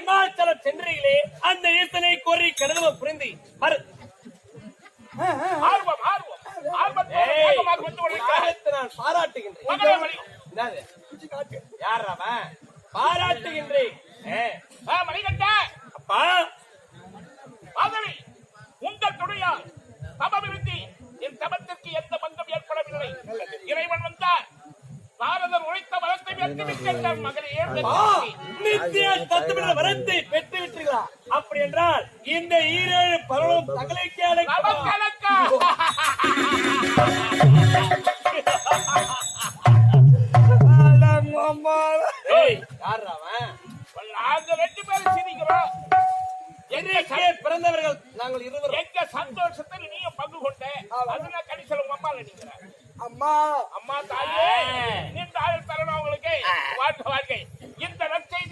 இமாச்சலம் சென்றீர்களே அந்த ஈசனை கோரி கடவுளை புரிந்து ஆர்வம் நான் பாராட்டுகின்றேன். யார் அவன்? பாராட்டுகின்றேன். மணிகண்டா அப்பா மாதவி உங்கள் துணையால் தபம் இருந்து என் தபத்திற்கு எந்த பங்கம் ஏற்படவில்லை. இறைவன் வந்தார். நாரதர் உழைத்த வரத்தை வெற்றி மகளையே நித்திய தத்துவ வரத்தை பெற்று விட்டீர்களா? அப்படி என்றால் இந்த ஈரேழு பருவம் தகலைக்கு நாங்கள் 2 பேரும் சிரிக்கிறோம். பிறந்தவர்கள் நாங்கள் இருவரும். எங்க சந்தோஷத்தில் நீயும் பங்கு கொண்ட அதுல கடைசியில் உங்க அம்மா நினைக்கிறேன். அம்மா அம்மா தாயே நீண்ட ஆயுள் தரணும் அவங்களுக்கு வாழ்க்கை. இந்த நற்செய்தி